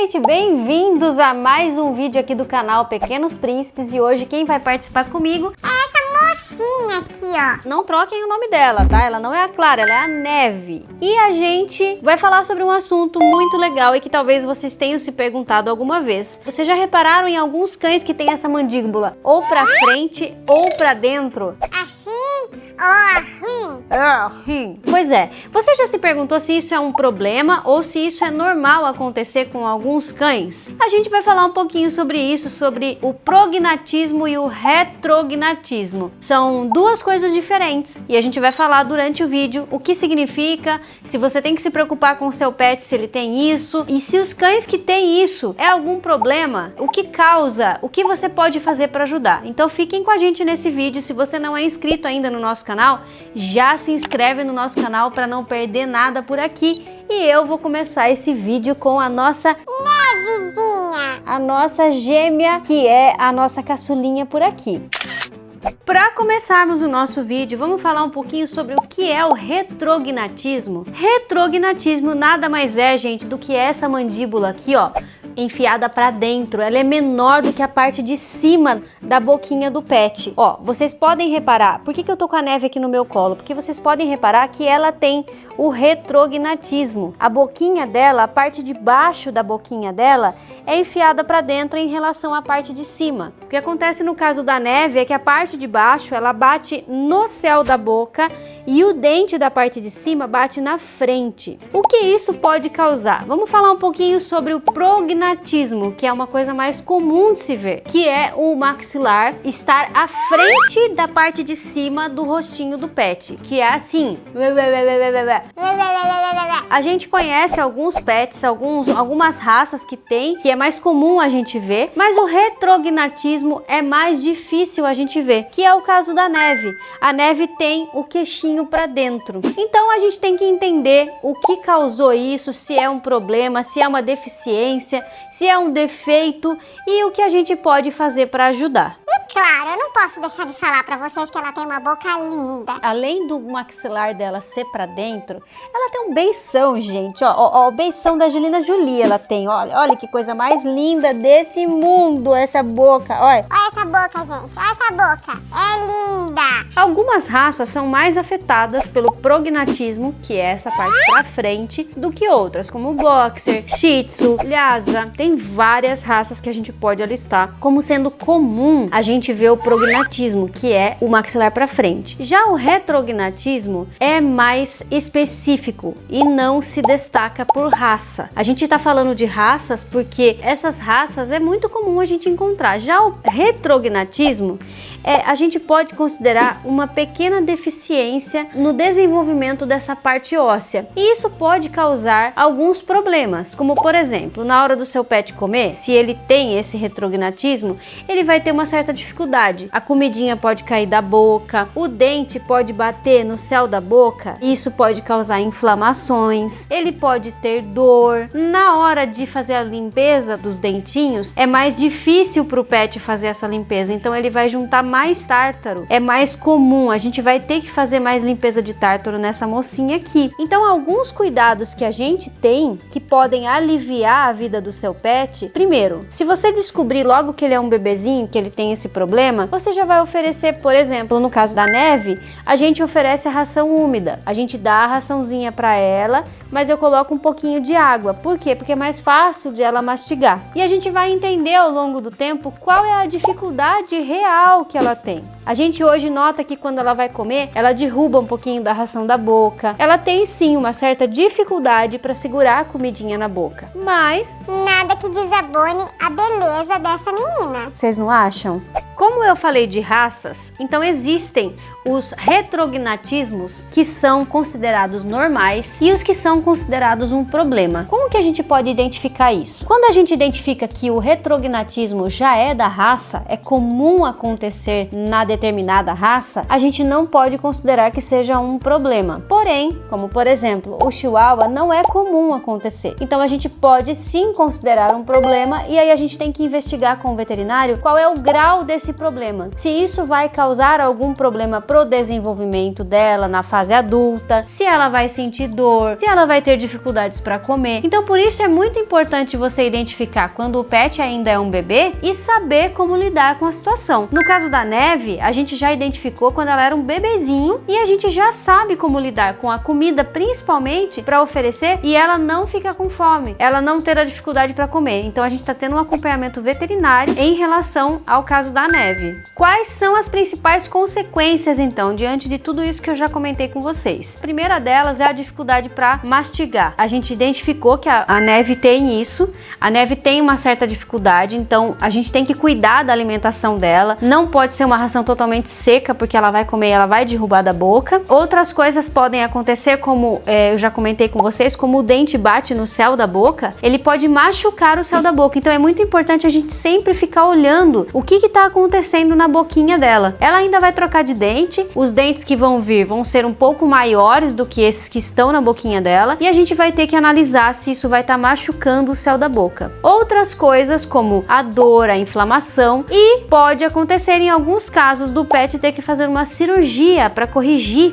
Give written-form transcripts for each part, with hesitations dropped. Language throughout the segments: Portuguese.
gente, bem-vindos a mais um vídeo aqui do canal Pequenos Príncipes. E hoje quem vai participar comigo é essa mocinha aqui, ó. Não troquem o nome dela, tá? Ela não é a Clara, ela é a Neve. E a gente vai falar sobre um assunto muito legal e que talvez vocês tenham se perguntado alguma vez. Vocês já repararam em alguns cães que tem essa mandíbula ou pra frente ou pra dentro? Pois é, você já se perguntou se isso é um problema ou se isso é normal acontecer com alguns cães? A gente vai falar um pouquinho sobre isso, sobre o prognatismo e o retrognatismo. São duas coisas diferentes e a gente vai falar durante o vídeo o que significa, se você tem que se preocupar com o seu pet se ele tem isso e se os cães que têm isso é algum problema, o que causa, o que você pode fazer para ajudar. Então fiquem com a gente nesse vídeo. Se você não é inscrito ainda no nosso canal, já se inscreve no nosso canal para não perder nada por aqui. E eu vou começar esse vídeo com a nossa Nevezinha, a nossa gêmea, que é a nossa caçulinha por aqui. Para começarmos o nosso vídeo, vamos falar um pouquinho sobre o que é o retrognatismo. Retrognatismo nada mais é, gente, do que essa mandíbula aqui, ó, enfiada para dentro. Ela é menor do que a parte de cima da boquinha do pet. Ó, vocês podem reparar, por que eu tô com a Neve aqui no meu colo? Porque vocês podem reparar que ela tem o retrognatismo. A boquinha dela, a parte de baixo da boquinha dela é enfiada para dentro em relação à parte de cima. O que acontece no caso da Neve é que a parte de baixo ela bate no céu da boca e o dente da parte de cima bate na frente. O que isso pode causar? Vamos falar um pouquinho sobre o prognatismo, que é uma coisa mais comum de se ver, que é o maxilar estar à frente da parte de cima do rostinho do pet, que é assim. A gente conhece alguns pets, algumas raças que tem, que é mais comum a gente ver, mas o retrognatismo é mais difícil a gente ver, que é o caso da Neve. A Neve tem o queixinho para dentro. Então a gente tem que entender o que causou isso, se é um problema, se é uma deficiência, se é um defeito e o que a gente pode fazer para ajudar. E claro, eu não posso deixar de falar pra vocês que ela tem uma boca linda. Além do maxilar dela ser pra dentro, ela tem um beição, gente. Ó, o beição da Angelina Jolie ela tem. Olha que coisa mais linda desse mundo, essa boca. Olha essa boca, gente. Olha essa boca. É linda. Algumas raças são mais afetadas pelo prognatismo, que é essa parte pra frente, do que outras, como o Boxer, Shih Tzu, Lhasa. Tem várias raças que a gente pode alistar como sendo comum a gente ver o prognatismo, que é o maxilar para frente. Já o retrognatismo é mais específico e não se destaca por raça. A gente tá falando de raças porque essas raças é muito comum a gente encontrar. Já o retrognatismo a gente pode considerar uma pequena deficiência no desenvolvimento dessa parte óssea. E isso pode causar alguns problemas, como por exemplo, na hora do seu pet comer, se ele tem esse retrognatismo, ele vai ter uma certa dificuldade. A comidinha pode cair da boca, o dente pode bater no céu da boca, e isso pode causar inflamações, ele pode ter dor. Na hora de fazer a limpeza dos dentinhos, é mais difícil para o pet fazer essa limpeza, então ele vai juntar mais tártaro, é mais comum, a gente vai ter que fazer mais limpeza de tártaro nessa mocinha aqui. Então alguns cuidados que a gente tem que podem aliviar a vida do seu pet. Primeiro, se você descobrir logo que ele é um bebezinho, que ele tem esse problema, você já vai oferecer, por exemplo, no caso da Neve, a gente oferece a ração úmida, a gente dá a raçãozinha para ela, mas eu coloco um pouquinho de água. Por quê? Porque é mais fácil de ela mastigar. E a gente vai entender ao longo do tempo qual é a dificuldade real que ela tem. A gente hoje nota que quando ela vai comer, ela derruba um pouquinho da ração da boca. Ela tem sim uma certa dificuldade para segurar a comidinha na boca. Mas nada que desabone a beleza dessa menina. Vocês não acham? Como eu falei de raças, então existem os retrognatismos que são considerados normais e os que são considerados um problema. Como que a gente pode identificar isso? Quando a gente identifica que o retrognatismo já é da raça, é comum acontecer na determinada raça, a gente não pode considerar que seja um problema. Porém, como por exemplo, o Chihuahua não é comum acontecer. Então a gente pode sim considerar um problema e aí a gente tem que investigar com o veterinário qual é o grau desse esse problema. Se isso vai causar algum problema pro desenvolvimento dela na fase adulta, se ela vai sentir dor, se ela vai ter dificuldades para comer. Então, por isso é muito importante você identificar quando o pet ainda é um bebê e saber como lidar com a situação. No caso da Neve, a gente já identificou quando ela era um bebezinho e a gente já sabe como lidar com a comida, principalmente para oferecer e ela não fica com fome, ela não ter a dificuldade para comer. Então a gente está tendo um acompanhamento veterinário em relação ao caso da Neve. Quais são as principais consequências então diante de tudo isso que eu já comentei com vocês? A primeira delas é a dificuldade para mastigar. A gente identificou que a Neve tem isso, a Neve tem uma certa dificuldade, então a gente tem que cuidar da alimentação dela. Não pode ser uma ração totalmente seca, porque ela vai comer e ela vai derrubar da boca. Outras coisas podem acontecer, como eu já comentei com vocês, como o dente bate no céu da boca, ele pode machucar o céu da boca. Então é muito importante a gente sempre ficar olhando o que está acontecendo na boquinha dela. Ela ainda vai trocar de dente, os dentes que vão vir vão ser um pouco maiores do que esses que estão na boquinha dela e a gente vai ter que analisar se isso vai estar machucando o céu da boca. Outras coisas como a dor, a inflamação, e pode acontecer em alguns casos do pet ter que fazer uma cirurgia para corrigir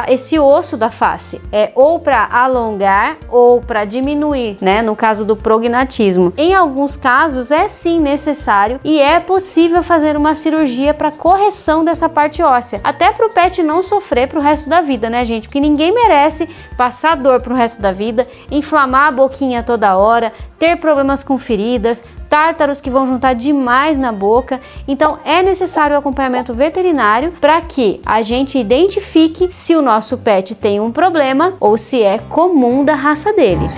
esse osso da face, ou para alongar ou para diminuir, né? No caso do prognatismo. Em alguns casos é sim necessário e é possível fazer uma cirurgia para correção dessa parte óssea, até para o pet não sofrer pro resto da vida, né, gente? Porque ninguém merece passar dor pro resto da vida, inflamar a boquinha toda hora, ter problemas com feridas, tártaros que vão juntar demais na boca. Então é necessário o acompanhamento veterinário para que a gente identifique se o nosso pet tem um problema ou se é comum da raça dele.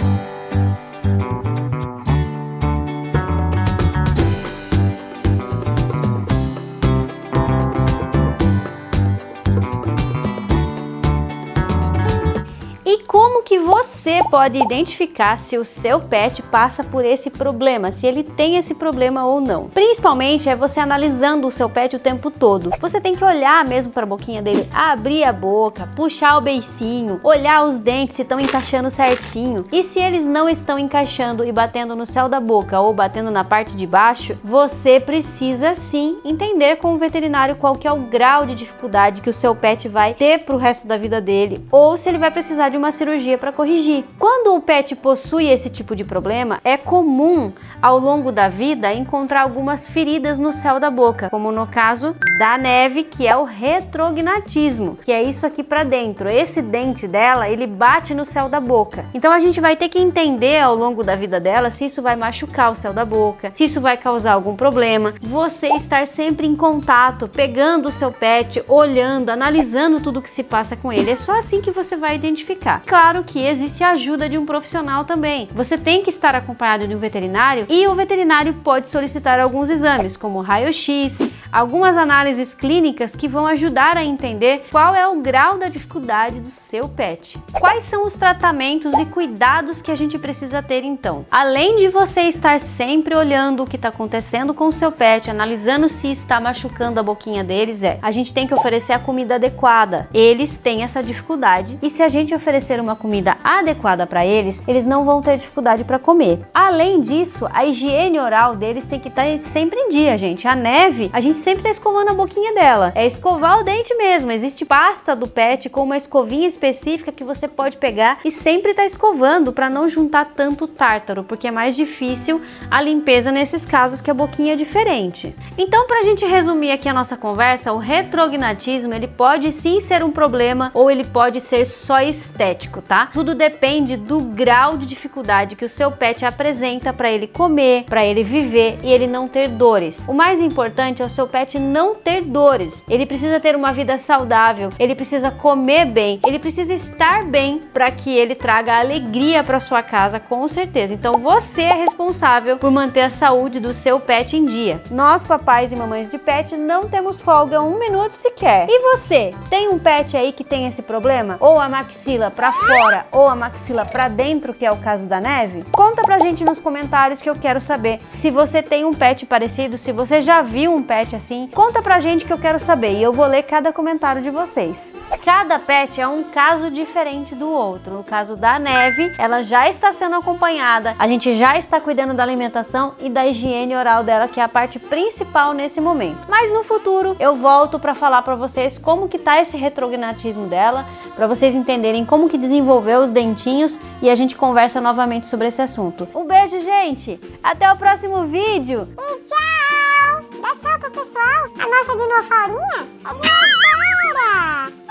Como que você pode identificar se o seu pet passa por esse problema, se ele tem esse problema ou não? Principalmente é você analisando o seu pet o tempo todo. Você tem que olhar mesmo para a boquinha dele, abrir a boca, puxar o beicinho, olhar os dentes se estão encaixando certinho. E se eles não estão encaixando e batendo no céu da boca ou batendo na parte de baixo, você precisa sim entender com o veterinário qual que é o grau de dificuldade que o seu pet vai ter pro resto da vida dele, ou se ele vai precisar de uma cirurgia para corrigir. Quando o pet possui esse tipo de problema, é comum ao longo da vida encontrar algumas feridas no céu da boca, como no caso da Neve, que é o retrognatismo, que é isso aqui para dentro. Esse dente dela, ele bate no céu da boca. Então a gente vai ter que entender ao longo da vida dela se isso vai machucar o céu da boca, se isso vai causar algum problema. Você estar sempre em contato, pegando o seu pet, olhando, analisando tudo que se passa com ele. É só assim que você vai identificar. Claro que existe a ajuda de um profissional também. Você tem que estar acompanhado de um veterinário e o veterinário pode solicitar alguns exames, como raio-x, algumas análises clínicas que vão ajudar a entender qual é o grau da dificuldade do seu pet. Quais são os tratamentos e cuidados que a gente precisa ter então? Além de você estar sempre olhando o que está acontecendo com o seu pet, analisando se está machucando a boquinha deles, a gente tem que oferecer a comida adequada. Eles têm essa dificuldade e se a gente oferecer uma comida adequada para eles, eles não vão ter dificuldade para comer. Além disso, a higiene oral deles tem que estar sempre em dia, gente. A Neve, a gente sempre está escovando a boquinha dela. É escovar o dente mesmo. Existe pasta do pet com uma escovinha específica que você pode pegar e sempre tá escovando para não juntar tanto tártaro, porque é mais difícil a limpeza nesses casos que a boquinha é diferente. Então, pra gente resumir aqui a nossa conversa, o retrognatismo, ele pode sim ser um problema ou ele pode ser só estético, tá? Tudo depende do grau de dificuldade que o seu pet apresenta para ele comer, para ele viver e ele não ter dores. O mais importante é o seu pet não ter dores. Ele precisa ter uma vida saudável, ele precisa comer bem, ele precisa estar bem para que ele traga alegria para sua casa, com certeza. Então você é responsável por manter a saúde do seu pet em dia. Nós, papais e mamães de pet, não temos folga 1 minuto sequer. E você, tem um pet aí que tem esse problema? Ou a maxila para fora, fora ou a maxila pra dentro, que é o caso da Neve? Conta pra gente nos comentários que eu quero saber. Se você tem um pet parecido, se você já viu um pet assim, conta pra gente que eu quero saber e eu vou ler cada comentário de vocês. Cada pet é um caso diferente do outro. No caso da Neve, ela já está sendo acompanhada, a gente já está cuidando da alimentação e da higiene oral dela, que é a parte principal nesse momento. Mas no futuro eu volto para falar para vocês como que tá esse retrognatismo dela, para vocês entenderem como que desenvolveu os dentinhos e a gente conversa novamente sobre esse assunto. Um beijo, gente! Até o próximo vídeo! E tchau! Dá tchau pro pessoal. A nossa dinosaurinha é dinossauro.